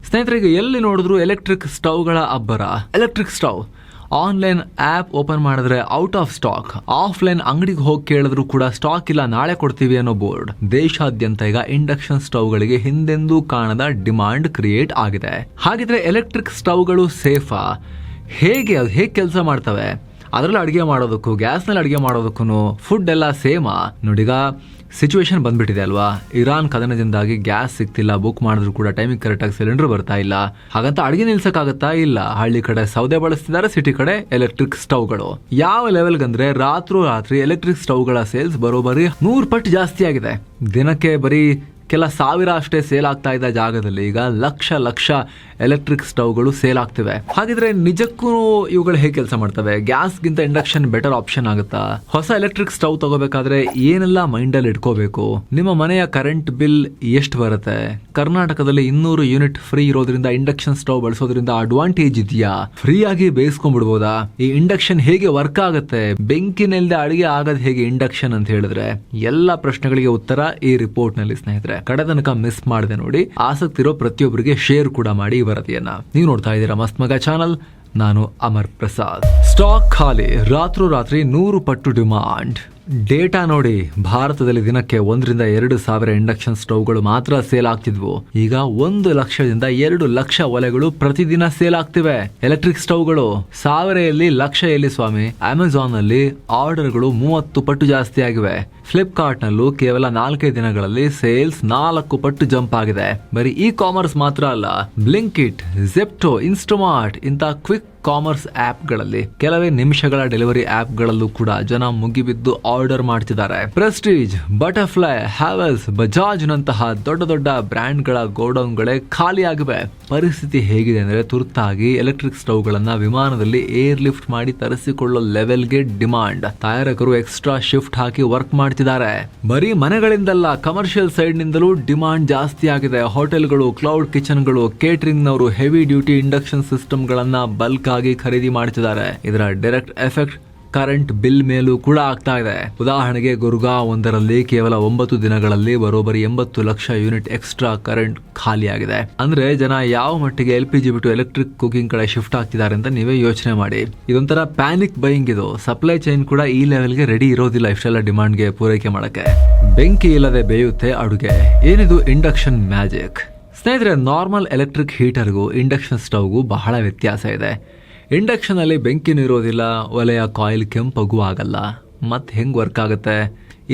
ಸ್ನೇಹಿತರಿಗೆ ಎಲ್ಲಿ ನೋಡಿದ್ರು ಎಲೆಕ್ಟ್ರಿಕ್ ಸ್ಟವ್ಗಳ ಅಬ್ಬರ. Electric stove online app open ಮಾಡಿದ್ರೆ ಔಟ್ ಆಫ್ ಸ್ಟಾಕ್, ಆಫ್ಲೈನ್ ಅಂಗಡಿಗೆ ಹೋಗಿ ಕೇಳಿದ್ರು ಕೂಡ ಸ್ಟಾಕ್ ಇಲ್ಲ, ನಾಳೆ ಕೊಡ್ತೀವಿ ಅನ್ನೋ ಬೋರ್ಡ್. ದೇಶಾದ್ಯಂತ ಈಗ ಇಂಡಕ್ಷನ್ ಸ್ಟವ್ಗಳಿಗೆ ಹಿಂದೆಂದೂ ಕಾಣದ ಡಿಮಾಂಡ್ ಕ್ರಿಯೇಟ್ ಆಗಿದೆ. ಹಾಗಿದ್ರೆ ಎಲೆಕ್ಟ್ರಿಕ್ ಸ್ಟವ್ಗಳು ಸೇಫಾ? ಹೇಗೆ ಕೆಲಸ ಮಾಡ್ತವೆ? ಅದರಲ್ಲಿ ಅಡುಗೆ ಮಾಡೋದಕ್ಕೂ ಗ್ಯಾಸ್ನಲ್ಲಿ ಅಡುಗೆ ಮಾಡೋದಕ್ಕೂ ಫುಡ್ ಎಲ್ಲ ಸೇಮಾ? ನೋಡಿಗ ಸಿಚುವೇಶನ್ ಬಂದ್ಬಿಟ್ಟಿದೆ ಅಲ್ವಾ. ಇರಾನ್ ಕದನದಿಂದಾಗಿ ಗ್ಯಾಸ್ ಸಿಗ್ತಿಲ್ಲ, ಬುಕ್ ಮಾಡಿದ್ರು ಕೂಡ ಟೈಮಿಗೆ ಕರೆಕ್ಟಾಗಿ ಸಿಲಿಂಡರ್ ಬರ್ತಾ ಇಲ್ಲ. ಹಾಗಂತ ಅಡುಗೆ ನಿಲ್ಸಕ್ಕಾಗತ್ತಾ? ಇಲ್ಲ. ಹಳ್ಳಿ ಕಡೆ ಸೌದೆ ಬಳಸ್ತಿದ್ದಾರೆ, ಸಿಟಿ ಕಡೆ ಎಲೆಕ್ಟ್ರಿಕ್ ಸ್ಟವ್ಗಳು. ಯಾವ ಲೆವೆಲ್ಗಂದ್ರೆ ರಾತ್ರಿ ಎಲೆಕ್ಟ್ರಿಕ್ ಸ್ಟವ್ಗಳ ಸೇಲ್ಸ್ ಬರೋಬ್ಬರಿ 100 ಪಟ್ಟು ಜಾಸ್ತಿ ಆಗಿದೆ. ದಿನಕ್ಕೆ ಬರೀ ಕೆಲ ಸಾವಿರ ಅಷ್ಟೇ ಸೇಲ್ ಆಗ್ತಾ ಇದ್ದ ಜಾಗದಲ್ಲಿ ಈಗ ಲಕ್ಷ ಎಲೆಕ್ಟ್ರಿಕ್ ಸ್ಟವ್ಗಳು ಸೇಲ್ ಆಗ್ತಿವೆ. ಹಾಗಿದ್ರೆ ನಿಜಕ್ಕೂ ಇವುಗಳು ಹೇಗೆ ಕೆಲಸ ಮಾಡ್ತವೆ? ಗ್ಯಾಸ್ಗಿಂತ ಇಂಡಕ್ಷನ್ ಬೆಟರ್ ಆಪ್ಷನ್ ಆಗುತ್ತಾ? ಹೊಸ ಎಲೆಕ್ಟ್ರಿಕ್ ಸ್ಟವ್ ತಗೋಬೇಕಾದ್ರೆ ಏನೆಲ್ಲ ಮೈಂಡಲ್ಲಿ ಇಟ್ಕೋಬೇಕು? ನಿಮ್ಮ ಮನೆಯ ಕರೆಂಟ್ ಬಿಲ್ ಎಷ್ಟು ಬರುತ್ತೆ? ಕರ್ನಾಟಕದಲ್ಲಿ 200 ಯೂನಿಟ್ ಫ್ರೀ ಇರೋದ್ರಿಂದ ಇಂಡಕ್ಷನ್ ಸ್ಟವ್ ಬಳಸೋದ್ರಿಂದ ಅಡ್ವಾಂಟೇಜ್ ಇದೆಯಾ? ಫ್ರೀ ಆಗಿ ಬೇಯಿಸ್ಕೊಂಡ್ಬಿಡ್ಬೋದಾ? ಈ ಇಂಡಕ್ಷನ್ ಹೇಗೆ ವರ್ಕ್ ಆಗುತ್ತೆ? ಬೆಂಕಿನಿಲ್ದೆ ಅಡಿಗೆ ಆಗೋದು ಹೇಗೆ ಇಂಡಕ್ಷನ್ ಅಂತ ಹೇಳಿದ್ರೆ ಎಲ್ಲ ಪ್ರಶ್ನೆಗಳಿಗೆ ಉತ್ತರ ಈ ರಿಪೋರ್ಟ್ ನಲ್ಲಿ. ಸ್ನೇಹಿತರೆ, ಕಡೆ ತನಕ ಮಿಸ್ ಮಾಡದೆ ನೋಡಿ. ಆಸಕ್ತಿ ಇರೋ ಪ್ರತಿಯೊಬ್ಬರಿಗೆ ಶೇರ್ ಕೂಡ ಮಾಡಿ ಈ ವರದಿಯನ್ನ. ನೀವು ನೋಡ್ತಾ ಇದ್ದೀರಾ ಮಸ್ತ್ ಮಗ ಚಾನಲ್. ನಾನು ಅಮರ್ ಪ್ರಸಾದ್. ಸ್ಟಾಕ್ ಖಾಲಿ, ರಾತ್ರೋರಾತ್ರಿ 100 ಪಟ್ಟು ಡಿಮಾಂಡ್. ಡೇಟಾ ನೋಡಿ, ಭಾರತದಲ್ಲಿ ದಿನಕ್ಕೆ 1,000 ರಿಂದ 2,000 ಇಂಡಕ್ಷನ್ ಸ್ಟವ್ಗಳು ಮಾತ್ರ ಸೇಲ್ ಆಗ್ತಿದ್ವು. ಈಗ 1 ಲಕ್ಷದಿಂದ 2 ಲಕ್ಷ ಒಲೆಗಳು ಪ್ರತಿದಿನ ಸೇಲ್ ಆಗ್ತಿವೆ. ಎಲೆಕ್ಟ್ರಿಕ್ ಸ್ಟವ್ಗಳು 1000 ಲಕ್ಷ ಎಲ್ಲಿ ಸ್ವಾಮಿ? ಅಮೆಜಾನ್ ನಲ್ಲಿ ಆರ್ಡರ್ಗಳು 30 ಪಟ್ಟು ಜಾಸ್ತಿ ಆಗಿವೆ. ಫ್ಲಿಪ್ಕಾರ್ಟ್ ನಲ್ಲೂ ಕೇವಲ 4 ದಿನಗಳಲ್ಲಿ ಸೇಲ್ಸ್ 4 ಪಟ್ಟು ಜಂಪ್ ಆಗಿದೆ. ಬರೀ ಇ ಕಾಮರ್ಸ್ ಮಾತ್ರ ಅಲ್ಲ, ಬ್ಲಿಂಕಿಟ್, ಜೆಪ್ಟೋ, ಇನ್ಸ್ಟಾಮಾರ್ಟ್ ಇಂಥ ಕ್ವಿಕ್ ಕಾಮರ್ಸ್ ಆಪ್ಗಳಲ್ಲಿ, ಕೆಲವೇ ನಿಮಿಷಗಳ ಡೆಲಿವರಿ ಆಪ್ಗಳಲ್ಲೂ ಕೂಡ ಜನ ಮುಗಿಬಿದ್ದು ಆರ್ಡರ್ ಮಾಡ್ತಿದ್ದಾರೆ. ಪ್ರೆಸ್ಟೀಜ್, ಬಟರ್ಫ್ಲೈ, ಹ್ಯಾವೆಲ್ಸ್, ಬಜಾಜ್ ನಂತಹ ದೊಡ್ಡ ದೊಡ್ಡ ಬ್ರ್ಯಾಂಡ್ಗಳ ಗೋಡೌನ್ಗಳೇ ಖಾಲಿ ಆಗಿವೆ. ಪರಿಸ್ಥಿತಿ ಹೇಗಿದೆ ಅಂದ್ರೆ ತುರ್ತಾಗಿ ಎಲೆಕ್ಟ್ರಿಕ್ ಸ್ಟವ್ಗಳನ್ನ ವಿಮಾನದಲ್ಲಿ ಏರ್ ಲಿಫ್ಟ್ ಮಾಡಿ ತರಿಸಿಕೊಳ್ಳೋ ಲೆವೆಲ್ಗೆ ಡಿಮಾಂಡ್. ತಯಾರಕರು ಎಕ್ಸ್ಟ್ರಾ ಶಿಫ್ಟ್ ಹಾಕಿ ವರ್ಕ್ ಮಾಡ್ತಿದ್ದಾರೆ. ಬರೀ ಮನೆಗಳಿಂದಲ್ಲ, ಕಮರ್ಷಿಯಲ್ ಸೈಡ್ ನಿಂದಲೂ ಡಿಮಾಂಡ್ ಜಾಸ್ತಿ ಆಗಿದೆ. ಹೋಟೆಲ್ಗಳು, ಕ್ಲೌಡ್ ಕಿಚನ್ಗಳು, ಕೇಟರಿಂಗ್ ನವರು ಹೆವಿ ಡ್ಯೂಟಿ ಇಂಡಕ್ಷನ್ ಸಿಸ್ಟಮ್ ಗಳನ್ನ ಬಲ್ಕ್ ಆಗಿ ಖರೀದಿ ಮಾಡ್ತಿದ್ದಾರೆ. ಇದರ ಡೈರೆಕ್ಟ್ ಎಫೆಕ್ಟ್ ಕರೆಂಟ್ ಬಿಲ್ ಮೇಲೂ ಕೂಡ ಆಗ್ತಾ ಇದೆ. ಉದಾಹರಣೆಗೆ ಗುರ್ಗಾಂವ್ ಒಂದರಲ್ಲಿ ಕೇವಲ 9 ದಿನಗಳಲ್ಲಿ ಬರೋಬ್ಬರಿ 80 ಲಕ್ಷ ಯೂನಿಟ್ ಎಕ್ಸ್ಟ್ರಾ ಕರೆಂಟ್ ಖಾಲಿ ಆಗಿದೆ. ಅಂದ್ರೆ ಜನ ಯಾವ ಮಟ್ಟಿಗೆ LPG ಬಿಟ್ಟು ಎಲೆಕ್ಟ್ರಿಕ್ ಕುಕಿಂಗ್ ಕಡೆ ಶಿಫ್ಟ್ ಆಗ್ತಿದ್ದಾರೆ ಅಂತ ನೀವೇ ಯೋಚನೆ ಮಾಡಿ. ಇದೊಂಥರ ಪ್ಯಾನಿಕ್ ಬೈಯಿಂಗ್ ಇದು. ಸಪ್ಲೈ ಚೈನ್ ಕೂಡ ಈ ಲೆವೆಲ್ಗೆ ರೆಡಿ ಇರೋದಿಲ್ಲ ಇಷ್ಟೆಲ್ಲ ಡಿಮಾಂಡ್ಗೆ ಪೂರೈಕೆ ಮಾಡಕ್ಕೆ. ಬೆಂಕಿ ಇಲ್ಲದೆ ಬೇಯುತ್ತೆ ಅಡುಗೆ. ಏನಿದು ಇಂಡಕ್ಷನ್ ಮ್ಯಾಜಿಕ್? ಸ್ನೇಹಿತರೆ, ನಾರ್ಮಲ್ ಎಲೆಕ್ಟ್ರಿಕ್ ಹೀಟರ್ಗೂ ಇಂಡಕ್ಷನ್ ಸ್ಟವ್ಗೂ ಬಹಳ ವ್ಯತ್ಯಾಸ ಇದೆ. ಇಂಡಕ್ಷನ್ ಅಲ್ಲಿ ಬೆಂಕಿನೂ ಇರೋದಿಲ್ಲ, ಒಲೆಯ ಕಾಯಿಲ್ ಕೆಂಪಗೂ ಆಗಲ್ಲ. ಮತ್ತೆ ಹೆಂಗ್ ವರ್ಕ್ ಆಗುತ್ತೆ?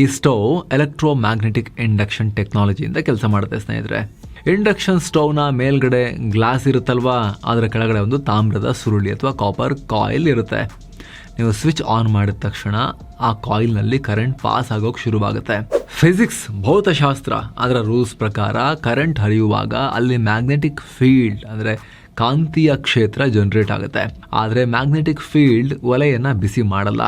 ಈ ಸ್ಟವ್ ಎಲೆಕ್ಟ್ರೋ ಮ್ಯಾಗ್ನೆಟಿಕ್ ಇಂಡಕ್ಷನ್ ಟೆಕ್ನಾಲಜಿಯಿಂದ ಕೆಲಸ ಮಾಡುತ್ತೆ. ಸ್ನೇಹಿತರೆ, ಇಂಡಕ್ಷನ್ ಸ್ಟವ್ನ ಮೇಲ್ಗಡೆ ಗ್ಲಾಸ್ ಇರುತ್ತಲ್ವಾ, ಅದರ ಕೆಳಗಡೆ ಒಂದು ತಾಮ್ರದ ಸುರುಳಿ ಅಥವಾ ಕಾಪರ್ ಕಾಯಿಲ್ ಇರುತ್ತೆ. ನೀವು ಸ್ವಿಚ್ ಆನ್ ಮಾಡಿದ ತಕ್ಷಣ ಆ ಕಾಯಿಲ್ನಲ್ಲಿ ಕರೆಂಟ್ ಪಾಸ್ ಆಗೋಕೆ ಶುರುವಾಗುತ್ತೆ. ಫಿಸಿಕ್ಸ್, ಭೌತಶಾಸ್ತ್ರ, ಅದರ ರೂಲ್ಸ್ ಪ್ರಕಾರ ಕರೆಂಟ್ ಹರಿಯುವಾಗ ಅಲ್ಲಿ ಮ್ಯಾಗ್ನೆಟಿಕ್ ಫೀಲ್ಡ್ ಅಂದ್ರೆ ಕಾಂತೀಯ ಕ್ಷೇತ್ರ ಜನರೇಟ್ ಆಗುತ್ತೆ. ಆದರೆ ಮ್ಯಾಗ್ನೆಟಿಕ್ ಫೀಲ್ಡ್ ಒಲೆಯನ್ನ ಬಿಸಿ ಮಾಡಲ್ಲ.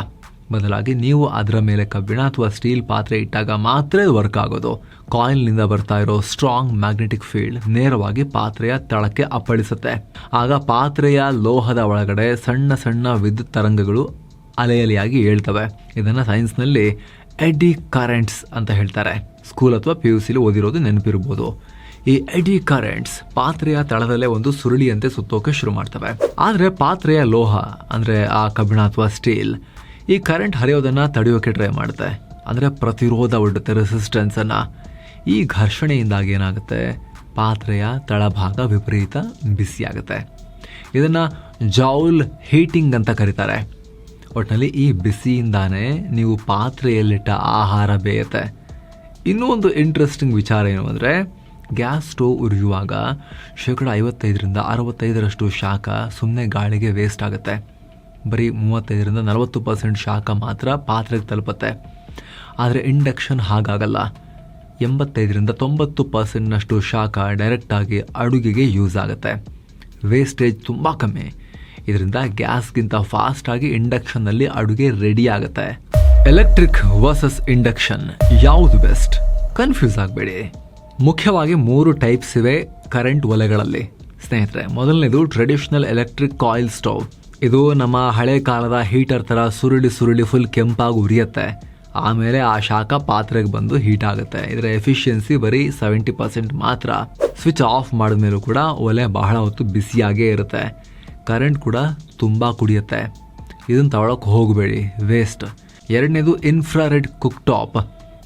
ಬದಲಾಗಿ ನೀವು ಅದರ ಮೇಲೆ ಕಬ್ಬಿಣ ಅಥವಾ ಸ್ಟೀಲ್ ಪಾತ್ರೆ ಇಟ್ಟಾಗ ಮಾತ್ರ ವರ್ಕ್ ಆಗೋದು. ಕಾಯಿಲ್ನಿಂದ ಬರ್ತಾ ಇರೋ ಸ್ಟ್ರಾಂಗ್ ಮ್ಯಾಗ್ನೆಟಿಕ್ ಫೀಲ್ಡ್ ನೇರವಾಗಿ ಪಾತ್ರೆಯ ತಳಕ್ಕೆ ಅಪ್ಪಳಿಸುತ್ತೆ. ಆಗ ಪಾತ್ರೆಯ ಲೋಹದ ಒಳಗಡೆ ಸಣ್ಣ ಸಣ್ಣ ವಿದ್ಯುತ್ ತರಂಗಗಳು ಅಲೆಯಲಿಯಾಗಿ ಹೇಳ್ತವೆ. ಇದನ್ನ ಸೈನ್ಸ್ನಲ್ಲಿ ಎಡಿ ಕರೆಂಟ್ಸ್ ಅಂತ ಹೇಳ್ತಾರೆ. ಸ್ಕೂಲ್ ಅಥವಾ PUC ಓದಿರೋದು ನೆನಪಿರ್ಬೋದು. ಈ ಎಡಿ ಕರೆಂಟ್ಸ್ ಪಾತ್ರೆಯ ತಳದಲ್ಲೇ ಒಂದು ಸುರುಳಿಯಂತೆ ಸುತ್ತೋಕೆ ಶುರು ಮಾಡ್ತವೆ. ಆದ್ರೆ ಪಾತ್ರೆಯ ಲೋಹ ಅಂದ್ರೆ ಆ ಕಬ್ಬಿಣ ಅಥವಾ ಸ್ಟೀಲ್ ಈ ಕರೆಂಟ್ ಹರಿಯೋದನ್ನ ತಡೆಯೋಕೆ ಟ್ರೈ ಮಾಡುತ್ತೆ. ಅಂದ್ರೆ ಪ್ರತಿರೋಧ ಒಡ್ಡುತ್ತೆ, ರೆಸಿಸ್ಟೆನ್ಸ್ ಅನ್ನ. ಈ ಘರ್ಷಣೆಯಿಂದಾಗಿ ಏನಾಗುತ್ತೆ? ಪಾತ್ರೆಯ ತಳಭಾಗ ವಿಪರೀತ ಬಿಸಿಯಾಗುತ್ತೆ. ಇದನ್ನ ಜೌಲ್ ಹೀಟಿಂಗ್ ಅಂತ ಕರೀತಾರೆ. ಒಟ್ಟಿನಲ್ಲಿ ಈ ಬಿಸಿಯಿಂದಾನೇ ನೀವು ಪಾತ್ರೆಯಲ್ಲಿಟ್ಟ ಆಹಾರ ಬೇಯುತ್ತೆ. ಇನ್ನೂ ಒಂದು ಇಂಟ್ರೆಸ್ಟಿಂಗ್ ವಿಚಾರ ಏನು ಅಂದರೆ, ಗ್ಯಾಸ್ ಸ್ಟೋವ್ ಉರಿಯುವಾಗ 55% ರಿಂದ 65% ಶಾಖ ಸುಮ್ಮನೆ ಗಾಳಿಗೆ ವೇಸ್ಟ್ ಆಗುತ್ತೆ. ಬರೀ 35% ರಿಂದ 40% ಶಾಖ ಮಾತ್ರ ಪಾತ್ರೆಗೆ ತಲುಪುತ್ತೆ. ಆದರೆ ಇಂಡಕ್ಷನ್ ಹಾಗಾಗಲ್ಲ. 85% ರಿಂದ 90% ಶಾಖ ಡೈರೆಕ್ಟಾಗಿ ಅಡುಗೆಗೆ ಯೂಸ್ ಆಗುತ್ತೆ. ವೇಸ್ಟೇಜ್ ತುಂಬ ಕಮ್ಮಿ. ಇದರಿಂದ ಗ್ಯಾಸ್ಗಿಂತ ಫಾಸ್ಟ್ ಆಗಿ ಇಂಡಕ್ಷನ್ನಲ್ಲಿ ಅಡುಗೆ ರೆಡಿ ಆಗುತ್ತೆ. ಎಲೆಕ್ಟ್ರಿಕ್ ವರ್ಸಸ್ ಇಂಡಕ್ಷನ್ ಯಾವುದು ಬೆಸ್ಟ್? ಕನ್ಫ್ಯೂಸ್ ಆಗಬೇಡಿ. ಮುಖ್ಯವಾಗಿ 3 ಟೈಪ್ಸ್ ಇವೆ ಕರೆಂಟ್ ಒಲೆಗಳಲ್ಲಿ. ಸ್ನೇಹಿತರೆ, ಮೊದಲನೇದು ಟ್ರೆಡಿಷನಲ್ ಎಲೆಕ್ಟ್ರಿಕ್ ಕಾಯಿಲ್ ಸ್ಟವ್. ಇದು ನಮ್ಮ ಹಳೆ ಕಾಲದ ಹೀಟರ್ ಥರ ಸುರುಳಿ ಫುಲ್ ಕೆಂಪಾಗಿ ಉರಿಯುತ್ತೆ. ಆಮೇಲೆ ಆ ಶಾಖ ಪಾತ್ರೆಗೆ ಬಂದು ಹೀಟ್ ಆಗುತ್ತೆ. ಇದರ ಎಫಿಷಿಯನ್ಸಿ ಬರೀ 70% ಮಾತ್ರ. ಸ್ವಿಚ್ ಆಫ್ ಮಾಡಿದ್ಮೇಲೂ ಕೂಡ ಒಲೆ ಬಹಳ ಹೊತ್ತು ಬಿಸಿಯಾಗೇ ಇರುತ್ತೆ. ಕರೆಂಟ್ ಕೂಡ ತುಂಬ ಕುಡಿಯುತ್ತೆ. ಇದನ್ನು ತಗೊಳಕ್ಕೆ ಹೋಗಬೇಡಿ, ವೇಸ್ಟ್. ಎರಡನೇದು ಇನ್ಫ್ರಾರೆಡ್ ಕುಕ್ ಟಾಪ್.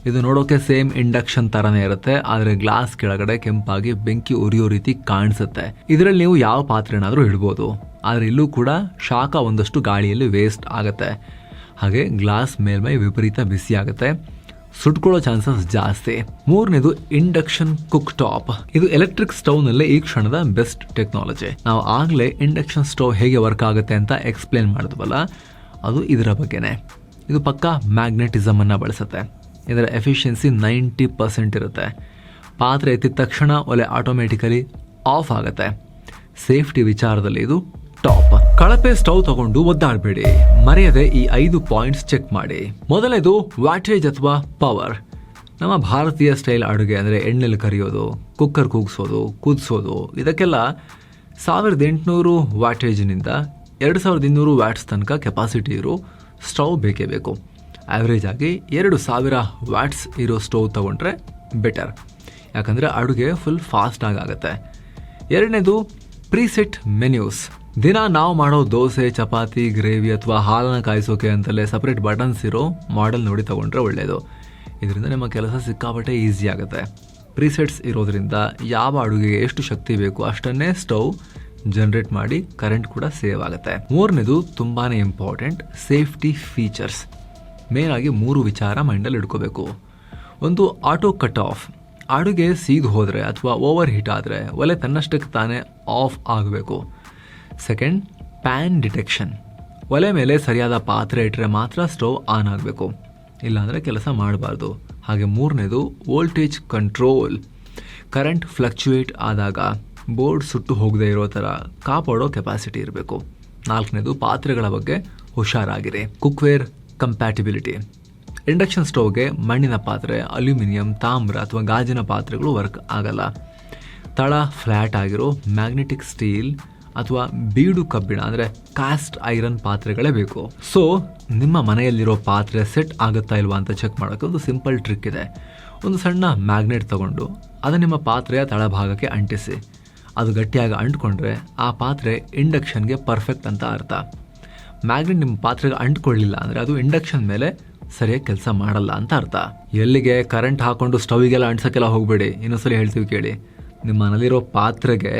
ಇದು ನೋಡೋಕೆ ಸೇಮ್ ಇಂಡಕ್ಷನ್ ಥರನೇ ಇರುತ್ತೆ, ಆದರೆ ಗ್ಲಾಸ್ ಕೆಳಗಡೆ ಕೆಂಪಾಗಿ ಬೆಂಕಿ ಉರಿಯೋ ರೀತಿ ಕಾಣಿಸುತ್ತೆ. ಇದರಲ್ಲಿ ನೀವು ಯಾವ ಪಾತ್ರೆನಾದರೂ ಇಡ್ಬೋದು, ಆದರೆ ಇಲ್ಲೂ ಕೂಡ ಶಾಖ ಒಂದಷ್ಟು ಗಾಳಿಯಲ್ಲಿ ವೇಸ್ಟ್ ಆಗುತ್ತೆ. ಹಾಗೆ ಗ್ಲಾಸ್ ಮೇಲ್ಮೈ ವಿಪರೀತ ಬಿಸಿ ಆಗುತ್ತೆ, ಸುಟ್ಕೊಳ್ಳೋ ಚಾನ್ಸಸ್ ಜಾಸ್ತಿ. ಮೂರನೇದು ಇಂಡಕ್ಷನ್ ಕುಕ್ ಟಾಪ್. ಇದು ಎಲೆಕ್ಟ್ರಿಕ್ ಸ್ಟವ್ನಲ್ಲೇ ಈ ಕ್ಷಣದ ಬೆಸ್ಟ್ ಟೆಕ್ನಾಲಜಿ. ನಾವು ಆಗಲೇ ಇಂಡಕ್ಷನ್ ಸ್ಟವ್ ಹೇಗೆ ವರ್ಕ್ ಆಗುತ್ತೆ ಅಂತ ಎಕ್ಸ್ಪ್ಲೇನ್ ಮಾಡಿದ್ವಲ್ಲ, ಅದು ಇದರ ಬಗ್ಗೆನೇ. ಇದು ಪಕ್ಕಾ ಮ್ಯಾಗ್ನೆಟಿಸಮ್ ಅನ್ನು ಬಳಸುತ್ತೆ. ಇದರ ಎಫಿಷಿಯನ್ಸಿ 90% ಇರುತ್ತೆ. ಪಾತ್ರೆ ಎತ್ತಿದ ತಕ್ಷಣ ಒಲೆ ಆಟೋಮೆಟಿಕಲಿ ಆಫ್ ಆಗುತ್ತೆ. ಸೇಫ್ಟಿ ವಿಚಾರದಲ್ಲಿ ಇದು ಟಾಪ್. ಕಳಪೆ ಸ್ಟವ್ ತಗೊಂಡು ಒದ್ದಾಡಬೇಡಿ, ಮರೆಯದೆ ಈ 5 ಪಾಯಿಂಟ್ಸ್ ಚೆಕ್ ಮಾಡಿ. ಮೊದಲನೇದು ವ್ಯಾಟೇಜ್ ಅಥವಾ ಪವರ್. ನಮ್ಮ ಭಾರತೀಯ ಸ್ಟೈಲ್ ಅಡುಗೆ ಅಂದರೆ ಎಣ್ಣೆಲಿ ಕರಿಯೋದು, ಕುಕ್ಕರ್ ಕೂಗಿಸೋದು, ಕುದಿಸೋದು, ಇದಕ್ಕೆಲ್ಲ 1800 ವ್ಯಾಟೇಜಿನಿಂದ 2200 ವ್ಯಾಟ್ಸ್ ತನಕ ಕೆಪಾಸಿಟಿ ಇರೋ ಸ್ಟವ್ ಬೇಕೇ ಬೇಕು. ಆವ್ರೇಜ್ ಆಗಿ 2000 ವ್ಯಾಟ್ಸ್ ಇರೋ ಸ್ಟವ್ ತಗೊಂಡ್ರೆ ಬೆಟರ್, ಯಾಕಂದರೆ ಅಡುಗೆ ಫುಲ್ ಫಾಸ್ಟ್ ಆಗುತ್ತೆ. ಎರಡನೇದು ಪ್ರೀಸೆಟ್ ಮೆನ್ಯೂಸ್. ದಿನ ನಾವು ಮಾಡೋ ದೋಸೆ, ಚಪಾತಿ, ಗ್ರೇವಿ ಅಥವಾ ಹಾಲನ್ನು ಕಾಯಿಸೋಕೆ ಅಂತಲೇ ಸಪ್ರೇಟ್ ಬಟನ್ಸ್ ಇರೋ ಮಾಡೆಲ್ ನೋಡಿ ತಗೊಂಡ್ರೆ ಒಳ್ಳೆಯದು. ಇದರಿಂದ ನಿಮ್ಮ ಕೆಲಸ ಸಿಕ್ಕಾಪಟ್ಟೆ ಈಸಿ ಆಗುತ್ತೆ. ಪ್ರೀಸೆಟ್ಸ್ ಇರೋದ್ರಿಂದ ಯಾವ ಅಡುಗೆಗೆ ಎಷ್ಟು ಶಕ್ತಿ ಬೇಕು ಅಷ್ಟನ್ನೇ ಸ್ಟವ್ ಜನರೇಟ್ ಮಾಡಿ ಕರೆಂಟ್ ಕೂಡ ಸೇವ್ ಆಗುತ್ತೆ. ಮೂರನೇದು ತುಂಬಾ ಇಂಪಾರ್ಟೆಂಟ್, ಸೇಫ್ಟಿ ಫೀಚರ್ಸ್. ಮೇನ್ ಆಗಿ 3 ವಿಚಾರ ಮೈಂಡಲ್ಲಿ ಇಟ್ಕೋಬೇಕು. ಒಂದು, ಆಟೋ ಕಟ್ ಆಫ್. ಅಡುಗೆ ಸೀದು ಹೋದರೆ ಅಥವಾ ಓವರ್ ಹೀಟ್ ಆದರೆ ಒಲೆ ತನ್ನಷ್ಟಕ್ಕೆ ತಾನೇ ಆಫ್ ಆಗಬೇಕು. Second, PAN detection. ಒಲೆ ಮೇಲೆ ಸರಿಯಾದ ಪಾತ್ರೆ ಇಟ್ಟರೆ ಮಾತ್ರ ಸ್ಟವ್ ಆನ್ ಆಗಬೇಕು, ಇಲ್ಲಾಂದರೆ ಕೆಲಸ ಮಾಡಬಾರ್ದು. ಹಾಗೆ ಮೂರನೇದು, ವೋಲ್ಟೇಜ್ ಕಂಟ್ರೋಲ್. ಕರೆಂಟ್ ಫ್ಲಕ್ಚುಯೇಟ್ ಆದಾಗ ಬೋರ್ಡ್ ಸುಟ್ಟು ಹೋಗದೆ ಇರೋ ಥರ ಕಾಪಾಡೋ ಕೆಪಾಸಿಟಿ ಇರಬೇಕು. ನಾಲ್ಕನೇದು, ಪಾತ್ರೆಗಳ ಬಗ್ಗೆ ಹುಷಾರಾಗಿರಿ. Cookware compatibility. ಇಂಡಕ್ಷನ್ ಸ್ಟವ್ಗೆ ಮಣ್ಣಿನ ಪಾತ್ರೆ, ಅಲ್ಯೂಮಿನಿಯಂ, ತಾಮ್ರ ಅಥವಾ ಗಾಜಿನ ಪಾತ್ರೆಗಳು ವರ್ಕ್ ಆಗಲ್ಲ. ತಳ ಫ್ಲ್ಯಾಟ್ ಆಗಿರೋ ಮ್ಯಾಗ್ನೆಟಿಕ್ ಸ್ಟೀಲ್ ಅಥವಾ ಬೀಡು ಕಬ್ಬಿಣ ಅಂದರೆ ಕಾಸ್ಟ್ ಐರನ್ ಪಾತ್ರೆಗಳೇ ಬೇಕು. ಸೊ ನಿಮ್ಮ ಮನೆಯಲ್ಲಿರೋ ಪಾತ್ರೆ ಸೆಟ್ ಆಗುತ್ತಾ ಇಲ್ವಾ ಅಂತ ಚೆಕ್ ಮಾಡೋಕ್ಕೆ ಒಂದು ಸಿಂಪಲ್ ಟ್ರಿಕ್ ಇದೆ. ಒಂದು ಸಣ್ಣ ಮ್ಯಾಗ್ನೆಟ್ ತಗೊಂಡು ಅದನ್ನು ನಿಮ್ಮ ಪಾತ್ರೆಯ ತಳಭಾಗಕ್ಕೆ ಅಂಟಿಸಿ. ಅದು ಗಟ್ಟಿಯಾಗಿ ಅಂಟ್ಕೊಂಡ್ರೆ ಆ ಪಾತ್ರೆ ಇಂಡಕ್ಷನ್ಗೆ ಪರ್ಫೆಕ್ಟ್ ಅಂತ ಅರ್ಥ. ಮ್ಯಾಗ್ನೆಟ್ ನಿಮ್ಮ ಪಾತ್ರೆಗೆ ಅಂಟ್ಕೊಳ್ಳಿಲ್ಲ ಅಂದರೆ ಅದು ಇಂಡಕ್ಷನ್ ಮೇಲೆ ಸರಿಯಾಗಿ ಕೆಲಸ ಮಾಡಲ್ಲ ಅಂತ ಅರ್ಥ. ಎಲ್ಲಿಗೆ ಕರೆಂಟ್ ಹಾಕೊಂಡು ಸ್ಟವಿಗೆಲ್ಲ ಅಂಟ್ಸೋಕ್ಕೆಲ್ಲ ಹೋಗಬೇಡಿ. ಇನ್ನೊಂದ್ಸಲಿ ಹೇಳ್ತೀವಿ ಕೇಳಿ. ನಿಮ್ಮ ಮನೇಲಿರೋ ಪಾತ್ರೆಗೆ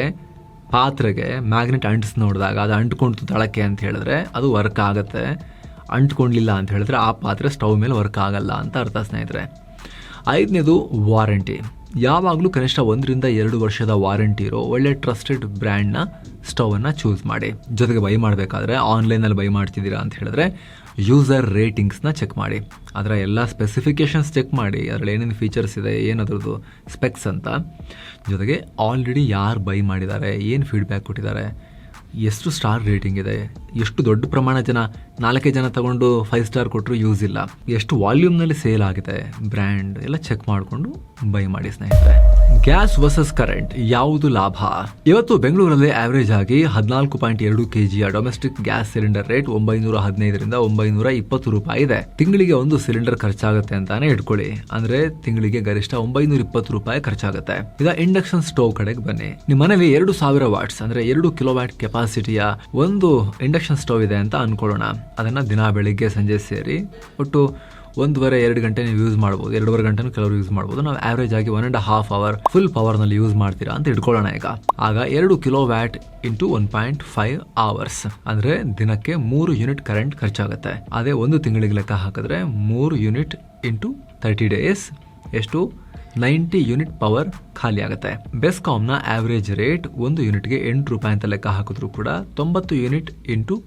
ಮ್ಯಾಗ್ನೆಟ್ ಅಂಟಿಸಿ ನೋಡಿದಾಗ ಅದು ಅಂಟ್ಕೊಂಡು ತಳಕ್ಕೆ ಅಂತ ಹೇಳಿದ್ರೆ ಅದು ವರ್ಕ್ ಆಗುತ್ತೆ. ಅಂಟ್ಕೊಂಡಿಲ್ಲ ಅಂತ ಹೇಳಿದ್ರೆ ಆ ಪಾತ್ರೆ ಸ್ಟವ್ ಮೇಲೆ ವರ್ಕ್ ಆಗಲ್ಲ ಅಂತ ಅರ್ಥ ಸ್ನೇಹಿತರೆ. ಐದನೇದು, ವಾರಂಟಿ. ಯಾವಾಗಲೂ ಕನಿಷ್ಠ 1 ರಿಂದ 2 ವರ್ಷದ ವಾರಂಟಿ ಇರೋ ಒಳ್ಳೆ ಟ್ರಸ್ಟೆಡ್ ಬ್ರ್ಯಾಂಡ್ನ ಸ್ಟವನ್ನು ಚೂಸ್ ಮಾಡಿ. ಜೊತೆಗೆ ಬೈ ಮಾಡಬೇಕಾದ್ರೆ ಆನ್ಲೈನಲ್ಲಿ ಬೈ ಮಾಡ್ತಿದ್ದೀರಾ ಅಂತ ಹೇಳಿದ್ರೆ ಯೂಸರ್ ರೇಟಿಂಗ್ಸ್ನ ಚೆಕ್ ಮಾಡಿ. ಅದರ ಎಲ್ಲ ಸ್ಪೆಸಿಫಿಕೇಷನ್ಸ್ ಚೆಕ್ ಮಾಡಿ, ಅದರಲ್ಲಿ ಏನೇನು ಫೀಚರ್ಸ್ ಇದೆ, ಏನದ್ರದ್ದು ಸ್ಪೆಕ್ಸ್ ಅಂತ. ಜೊತೆಗೆ ಆಲ್ರೆಡಿ ಯಾರು ಬೈ ಮಾಡಿದ್ದಾರೆ, ಏನು ಫೀಡ್ಬ್ಯಾಕ್ ಕೊಟ್ಟಿದ್ದಾರೆ, ಎಷ್ಟು ಸ್ಟಾರ್ ರೇಟಿಂಗ್ ಇದೆ, ಎಷ್ಟು ದೊಡ್ಡ ಪ್ರಮಾಣ ಜನ 4 ಜನ ತಗೊಂಡು 5 ಸ್ಟಾರ್ ಕೊಟ್ಟರು ಯೂಸ್ ಇಲ್ಲ, ಎಷ್ಟು ವಾಲ್ಯೂಮ್ನಲ್ಲಿ ಸೇಲ್ ಆಗಿದೆ, ಬ್ರ್ಯಾಂಡ್ ಎಲ್ಲ ಚೆಕ್ ಮಾಡಿಕೊಂಡು ಬೈ ಮಾಡಿ ಸ್ನೇಹಿತರೆ. ಗ್ಯಾಸ್ ವರ್ಸಸ್ ಕರೆಂಟ್ ಯಾವುದು ಲಾಭ? ಇವತ್ತು ಬೆಂಗಳೂರಲ್ಲಿ ಆವರೇಜ್ ಆಗಿ 14.2 kg domestic gas cylinder rate 915 ರಿಂದ 920 ರೂಪಾಯಿ ಇದೆ. ತಿಂಗಳಿಗೆ ಒಂದು ಸಿಲಿಂಡರ್ ಖರ್ಚಾಗುತ್ತೆ ಅಂತಾನೆ ಇಟ್ಕೊಳ್ಳಿ. ಅಂದ್ರೆ ತಿಂಗಳಿಗೆ ಗರಿಷ್ಠ 920 ರೂಪಾಯಿ ಖರ್ಚಾಗುತ್ತೆ. ಈಗ ಇಂಡಕ್ಷನ್ ಸ್ಟೋವ್ ಕಡೆಗೆ ಬನ್ನಿ. ನಿಮ್ಮ ಮನೇಲಿ 2000 ವಾಟ್ಸ್ ಅಂದ್ರೆ 2 ಕಿಲೋವ್ಯಾಟ್ ಕೆಪಾಸಿಟಿಯ ಒಂದು ಇಂಡಕ್ಷನ್ ಸ್ಟವ್ ಇದೆ ಅಂತ ಅನ್ಕೊಳ್ಳೋಣ. ಅದನ್ನ ದಿನ ಬೆಳಿಗ್ಗೆ ಸಂಜೆ ಸೇರಿ ಒಟ್ಟು 1.5-2 ಗಂಟೆ ನೀವು ಯೂಸ್ ಮಾಡ್ಬೋದು. 2.5 ಗಂಟೆನೂ ಕೆಲವರು ಯೂಸ್ ಮಾಡ್ಬೋದು. ನಾವು ಆವರೇಜ್ ಆಗಿ 1.5 ಅವರ್ ಫುಲ್ ಪವರ್ ನಲ್ಲಿ ಯೂಸ್ ಮಾಡ್ತೀರಾ ಅಂತ ಇಟ್ಕೊಳ್ಳೋಣ. ಆಗ 2 ಕಿಲೋವ್ಯಾಟ್ ಇಂಟು 1.5 ಅವರ್ಸ್ ಅಂದ್ರೆ ದಿನಕ್ಕೆ 3 ಯೂನಿಟ್ ಕರೆಂಟ್ ಖರ್ಚಾಗುತ್ತೆ. ಅದೇ ಒಂದು ತಿಂಗಳಿಗೆ ಲೆಕ್ಕ ಹಾಕಿದ್ರೆ 3 ಯೂನಿಟ್ ಇಂಟು 30 ಡೇಸ್ ಎಷ್ಟು 90 ಯೂನಿಟ್ ಪವರ್ ಖಾಲಿ ಆಗುತ್ತೆ. ಬೆಸ್ಕಾಂನ ಆವರೇಜ್ ರೇಟ್ 1 ಯೂನಿಟ್ಗೆ 8 ರೂಪಾಯಿ ಅಂತ ಲೆಕ್ಕ ಹಾಕಿದ್ರು ಕೂಡ 90 ಯೂನಿಟ್ ಇಂಟು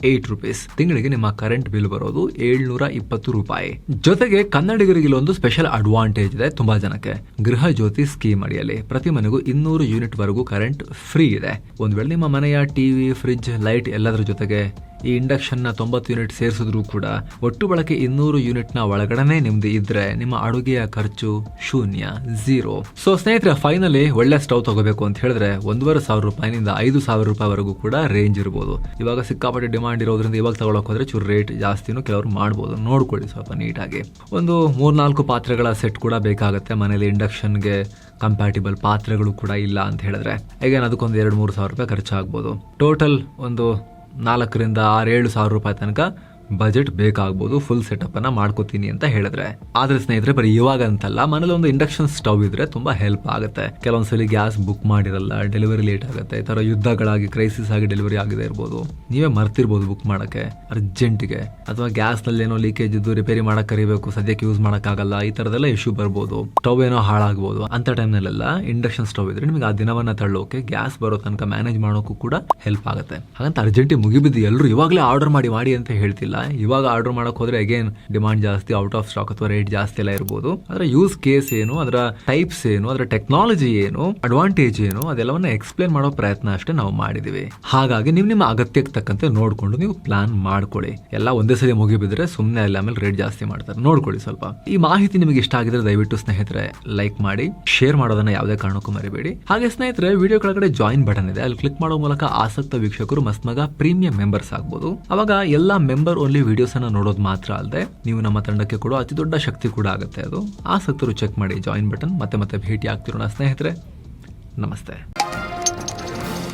8 ರೂಪೀಸ್. ತಿಂಗಳಿಗೆ ನಿಮ್ಮ ಕರೆಂಟ್ ಬಿಲ್ ಬರೋದು 720 ರೂಪಾಯಿ. ಜೊತೆಗೆ ಕನ್ನಡಿಗರಿಗೆ ಒಂದು ಸ್ಪೆಷಲ್ ಅಡ್ವಾಂಟೇಜ್ ಇದೆ ತುಂಬಾ ಜನಕ್ಕೆ. ಗೃಹ ಜ್ಯೋತಿ ಸ್ಕೀಮ್ ಅಡಿಯಲ್ಲಿ ಪ್ರತಿ ಮನೆಗೂ 200 ಯೂನಿಟ್ ವರೆಗೂ ಕರೆಂಟ್ ಫ್ರೀ ಇದೆ. ಒಂದ್ ವೇಳೆ ನಿಮ್ಮ ಮನೆಯ ಟಿವಿ, ಫ್ರಿಡ್ಜ್, ಲೈಟ್ ಎಲ್ಲದರ ಜೊತೆಗೆ ಈ ಇಂಡಕ್ಷನ್ ನ 90 ಯೂನಿಟ್ ಸೇರಿಸಿದ್ರು ಕೂಡ ಒಟ್ಟು ಬಳಕೆ 200 ಯೂನಿಟ್ ನ ಒಳಗಡೆ ನಿಮ್ದು ಇದ್ರೆ ನಿಮ್ಮ ಅಡುಗೆಯ ಖರ್ಚು ಶೂನ್ಯ, 0. ಸೊ ಸ್ನೇಹಿತರೆ, ಫೈನಲಿ ಒಳ್ಳೆ ಸ್ಟವ್ ತಗೋಬೇಕು ಅಂತ ಹೇಳಿದ್ರೆ 1,500 ರೂಪಾಯಿನಿಂದ 5,000 ರೂಪಾಯಿವರೆಗೂ ಕೂಡ ರೇಂಜ್ ಇರ್ಬೋದು. ಇವಾಗ ಸಿಕ್ಕಾಪಟ್ಟೆ ಡಿಮಾಂಡ್ ಇರೋದ್ರಿಂದ ಇವಾಗ ತಗೊಳಕ್ ಹೋದ್ರೆ ಚೂರು ರೇಟ್ ಜಾಸ್ತಿನೂ ಕೆಲವರು ಮಾಡ್ಬೋದು. ನೋಡ್ಕೊಳ್ಳಿ ಸ್ವಲ್ಪ ನೀಟಾಗಿ. ಒಂದು 3-4 ಪಾತ್ರೆಗಳ ಸೆಟ್ ಕೂಡ ಬೇಕಾಗುತ್ತೆ ಮನೇಲಿ. ಇಂಡಕ್ಷನ್ಗೆ ಕಂಪ್ಯಾಟಿಬಲ್ ಪಾತ್ರೆಗಳು ಕೂಡ ಇಲ್ಲ ಅಂತ ಹೇಳಿದ್ರೆ ಈಗ ಅದಕ್ಕೊಂದು 2-3 ಸಾವಿರ ರೂಪಾಯಿ ಖರ್ಚಾಗ್ಬೋದು. ಟೋಟಲ್ ಒಂದು 4,000-7,000 ಸಾವಿರ ರೂಪಾಯಿ ತನಕ ಬಜೆಟ್ ಬೇಕಾಗ್ಬೋದು ಫುಲ್ ಸೆಟಪ್ ಅನ್ನ ಮಾಡ್ಕೋತೀನಿ ಅಂತ ಹೇಳಿದ್ರೆ. ಆದ್ರೆ ಸ್ನೇಹಿತರೆ, ಬರೀ ಇವಾಗ ಅಂತಲ್ಲ, ಮನೇಲಿ ಒಂದು ಇಂಡಕ್ಷನ್ ಸ್ಟವ್ ಇದ್ರೆ ತುಂಬಾ ಹೆಲ್ಪ್ ಆಗುತ್ತೆ. ಕೆಲವೊಂದ್ಸಲಿ ಗ್ಯಾಸ್ ಬುಕ್ ಮಾಡಿರಲ್ಲ, ಡೆಲಿವರಿ ಲೇಟ್ ಆಗುತ್ತೆ, ಈ ತರ ಯುದ್ಧಗಳಾಗಿ ಕ್ರೈಸಿಸ್ ಆಗಿ ಡೆಲಿವರಿ ಆಗದೆ ಇರ್ಬೋದು, ನೀವೇ ಮರ್ತಿರ್ಬೋದು ಬುಕ್ ಮಾಡಕ್ಕೆ ಅರ್ಜೆಂಟ್ಗೆ, ಅಥವಾ ಗ್ಯಾಸ್ ನಲ್ಲಿ ಏನೋ ಲೀಕೇಜ್ ಇದ್ದು ರಿಪೇರಿ ಮಾಡಕ್ ಕರಿಬೇಕು, ಸದ್ಯಕ್ಕೆ ಯೂಸ್ ಮಾಡಕ್ಕಾಗಲ್ಲ, ಈ ತರದೆಲ್ಲ ಇಶ್ಯೂ ಬರ್ಬೋದು, ಸ್ಟವ್ ಏನೋ ಹಾಳಾಗ್ಬೋದು. ಅಂತ ಟೈಮ್ನಲ್ಲೆಲ್ಲ ಇಂಡಕ್ಷನ್ ಸ್ಟವ್ ಇದ್ರೆ ನಿಮಗೆ ಆ ದಿನವನ್ನ ತಳ್ಳೋಕೆ, ಗ್ಯಾಸ್ ಬರೋ ತನಕ ಮ್ಯಾನೇಜ್ ಮಾಡೋಕ್ಕೂ ಕೂಡ ಹೆಲ್ಪ್ ಆಗುತ್ತೆ. ಹಾಗಂತ ಅರ್ಜೆಂಟಿಗೆ ಮುಗಿಬಿದ್ದು ಎಲ್ಲರೂ ಇವಾಗಲೇ ಆರ್ಡರ್ ಮಾಡಿ ಅಂತ ಹೇಳ್ತಿಲ್ಲ. ಇವಾಗ ಆರ್ಡರ್ ಮಾಡಕ್ ಹೋದ್ರೆ ಅಗೇನ್ ಡಿಮಾಂಡ್ ಜಾಸ್ತಿ, ಔಟ್ ಆಫ್ ಸ್ಟಾಕ್ ಅಥವಾ ರೇಟ್ ಜಾಸ್ತಿ ಎಲ್ಲ ಇರ್ಬೋದು. ಅದರ ಯೂಸ್ ಕೇಸ್ ಏನು, ಅದರ ಟೈಪ್ಸ್ ಏನು, ಅದರ ಟೆಕ್ನಾಲಜಿ ಏನು, ಅಡ್ವಾಂಟೇಜ್ ಏನು, ಅದೆಲ್ಲವನ್ನ ಎಕ್ಸ್ಪ್ಲೇನ್ ಮಾಡೋ ಪ್ರಯತ್ನ ಅಷ್ಟೇ ನಾವು ಮಾಡಿದೀವಿ. ಹಾಗಾಗಿ ನಿಮ್ಮ ಅಗತ್ಯಕ್ಕೆ ತಕ್ಕಂತೆ ನೋಡ್ಕೊಂಡು ನೀವು ಪ್ಲಾನ್ ಮಾಡ್ಕೊಳ್ಳಿ. ಎಲ್ಲ ಒಂದೇ ಸಲ ಮುಗಿಬಿದ್ರೆ ಸುಮ್ಮನೆ ಅಲ್ಲಿ ಆಮೇಲೆ ರೇಟ್ ಜಾಸ್ತಿ ಮಾಡ್ತಾರೆ. ನೋಡ್ಕೊಳ್ಳಿ ಸ್ವಲ್ಪ. ಈ ಮಾಹಿತಿ ನಿಮಗೆ ಇಷ್ಟ ಆಗಿದ್ರೆ ದಯವಿಟ್ಟು ಸ್ನೇಹಿತರೆ ಲೈಕ್ ಮಾಡಿ, ಶೇರ್ ಮಾಡೋದನ್ನ ಯಾವುದೇ ಕಾರಣಕ್ಕೂ ಮರಿಬೇಡಿ. ಹಾಗೆ ಸ್ನೇಹಿತರೆ, ವಿಡಿಯೋ ಕೆಳಗಡೆ ಜಾಯಿನ್ ಬಟನ್ ಇದೆ, ಅಲ್ಲಿ ಕ್ಲಿಕ್ ಮಾಡೋ ಮೂಲಕ ಆಸಕ್ತ ವೀಕ್ಷಕರು ಮಸ್ಮಗ ಪ್ರೀಮಿಯಂ ಮೆಂಬರ್ಸ್ ಆಗ್ಬೋದು. ಅವಾಗ ಎಲ್ಲ ಮೆಂಬರ್ ಓನ್ಲಿ ವಿಡಿಯೋಸ್ ಅನ್ನ ನೋಡೋದು ಮಾತ್ರ ಅಲ್ಲದೆ ನೀವು ನಮ್ಮ ತಂಡಕ್ಕೆ ಕೊಡೋ ಅತಿ ದೊಡ್ಡ ಶಕ್ತಿ ಕೂಡ ಆಗುತ್ತೆ ಅದು. ಆಸಕ್ತರು ಚೆಕ್ ಮಾಡಿ ಜಾಯಿನ್ ಬಟನ್. ಮತ್ತೆ ಭೇಟಿ ಆಗ್ತಿರೋಣ ಸ್ನೇಹಿತರೆ. ನಮಸ್ತೆ.